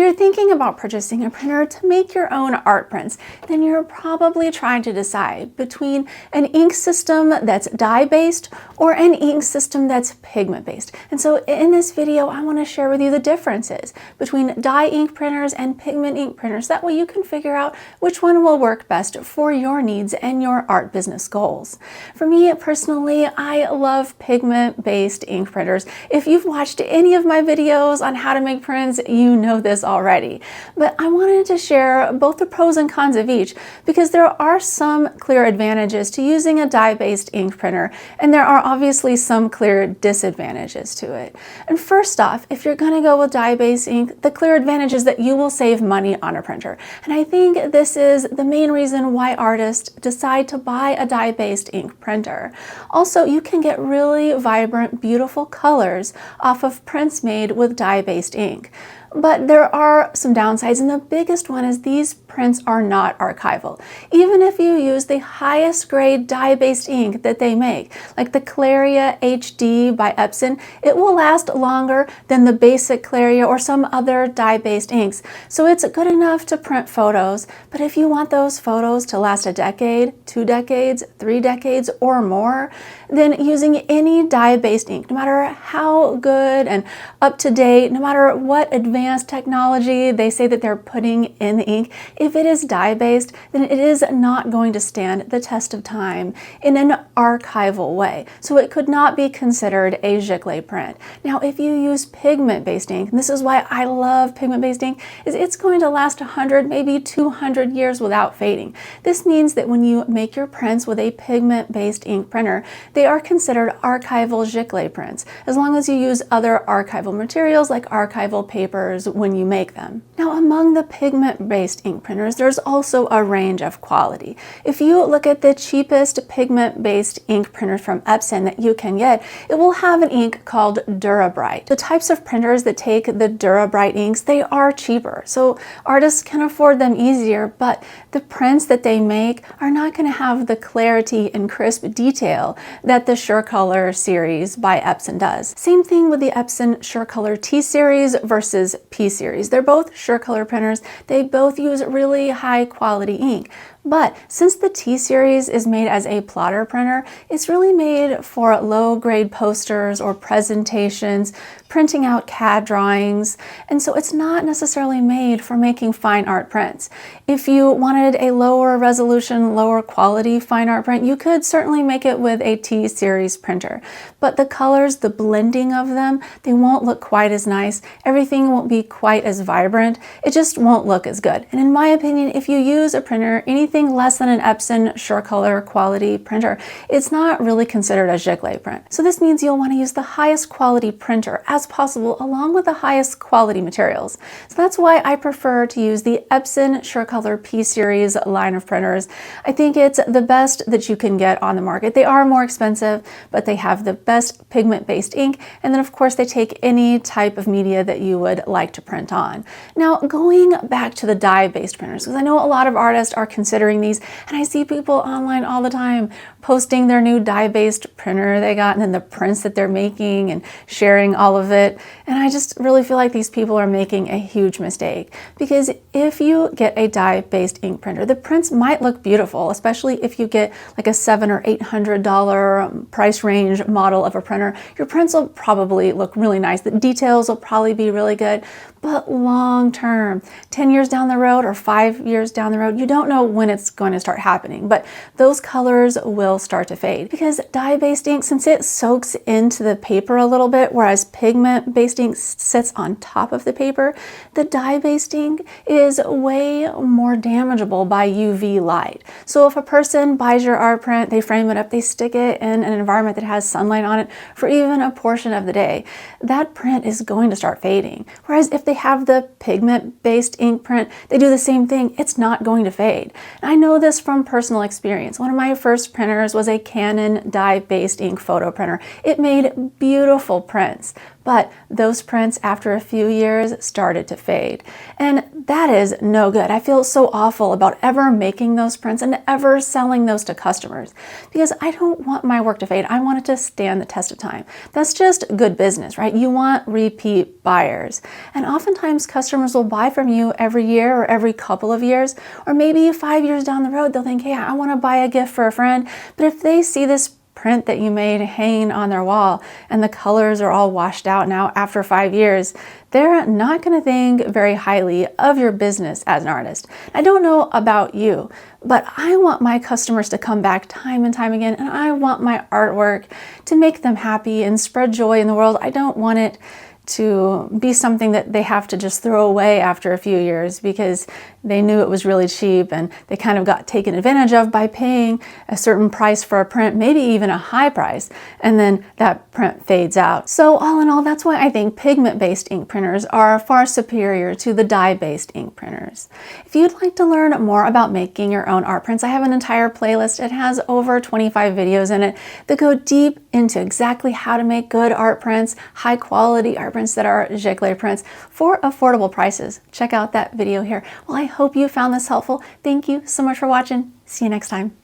you're thinking about purchasing a printer to make your own art prints, then you're probably trying to decide between an ink system that's dye-based or an ink system that's pigment-based. And so in this video, I want to share with you the differences between dye ink printers and pigment ink printers. That way you can figure out which one will work best for your needs and your art business goals. For me personally, I love pigment-based ink printers. If you've watched any of my videos on how to make prints, you know this already. But I wanted to share both the pros and cons of each because there are some clear advantages to using a dye-based ink printer, and there are obviously some clear disadvantages to it. And first off, if you're going to go with dye-based ink, the clear advantage is that you will save money on a printer. And I think this is the main reason why artists decide to buy a dye-based ink printer. Also, you can get really vibrant, beautiful colors off of prints made with dye-based ink. But there are some downsides, and the biggest one is these prints are not archival. Even if you use the highest grade dye-based ink that they make, like the Claria HD by Epson, it will last longer than the basic Claria or some other dye-based inks. So it's good enough to print photos, but if you want those photos to last a decade, 2 decades, 3 decades, or more, then using any dye-based ink, no matter how good and up to date, no matter what advanced technology they say that they're putting in the ink, if it is dye-based, then it is not going to stand the test of time in an archival way. So it could not be considered a giclee print. Now, if you use pigment-based ink, and this is why I love pigment-based ink, is it's going to last 100, maybe 200 years without fading. This means that when you make your prints with a pigment-based ink printer, they are considered archival giclee prints, as long as you use other archival materials like archival papers when you make them. Now, among the pigment-based ink printers, there's also a range of quality. If you look at the cheapest pigment-based ink printer from Epson that you can get, it will have an ink called Durabright. The types of printers that take the Durabright inks, they are cheaper, so artists can afford them easier, but the prints that they make are not going to have the clarity and crisp detail that the SureColor series by Epson does. Same thing with the Epson SureColor T series versus P series. They're both SureColor printers. They both use really high quality ink. But since the T series is made as a plotter printer, it's really made for low-grade posters or presentations, printing out CAD drawings, and so it's not necessarily made for making fine art prints. If you wanted a lower resolution, lower quality fine art print, you could certainly make it with a T series printer. But the colors, the blending of them, they won't look quite as nice. Everything won't be quite as vibrant. It just won't look as good. And in my opinion, if you use a printer, anything less than an Epson SureColor quality printer, it's not really considered a giclee print. So this means you'll want to use the highest quality printer as possible along with the highest quality materials. So that's why I prefer to use the Epson SureColor P series line of printers. I think it's the best that you can get on the market. They are more expensive, but they have the best pigment-based ink, and then of course they take any type of media that you would like to print on. Now, going back to the dye-based printers, because I know a lot of artists are considering these, and I see people online all the time posting their new dye-based printer they got and then the prints that they're making and sharing all of it. And I just really feel like these people are making a huge mistake, because if you get a dye-based ink printer, the prints might look beautiful, especially if you get like a $700 or $800 price range model of a printer. Your prints will probably look really nice. The details will probably be really good, but long term, 10 years down the road or 5 years down the road, you don't know when it's going to start happening, but those colors will start to fade, because dye-based ink, since it soaks into the paper a little bit, whereas pigment-based ink sits on top of the paper, the dye-based ink is way more damageable by UV light. So if a person buys your art print, they frame it up, they stick it in an environment that has sunlight on it for even a portion of the day, that print is going to start fading. Whereas if they have the pigment-based ink print, they do the same thing, it's not going to fade. And I know this from personal experience. One of my first printers was a Canon dye-based ink photo printer. It made beautiful prints, but those prints after a few years started to fade. And that is no good. I feel so awful about ever making those prints and ever selling those to customers because I don't want my work to fade. I want it to stand the test of time. That's just good business, right? You want repeat buyers. And oftentimes customers will buy from you every year or every couple of years, or maybe 5 years down the road, they'll think, hey, I want to buy a gift for a friend. But if they see this print that you made hanging on their wall and the colors are all washed out now after 5 years, they're not going to think very highly of your business as an artist. I don't know about you, but I want my customers to come back time and time again, and I want my artwork to make them happy and spread joy in the world. I don't want it to be something that they have to just throw away after a few years because they knew it was really cheap and they kind of got taken advantage of by paying a certain price for a print, maybe even a high price, and then that print fades out. So all in all, that's why I think pigment-based ink printers are far superior to the dye-based ink printers. If you'd like to learn more about making your own art prints, I have an entire playlist. It has over 25 videos in it that go deep into exactly how to make good art prints, high quality art prints that are giclee prints for affordable prices. Check out that video here. Well, I hope you found this helpful. Thank you so much for watching. See you next time.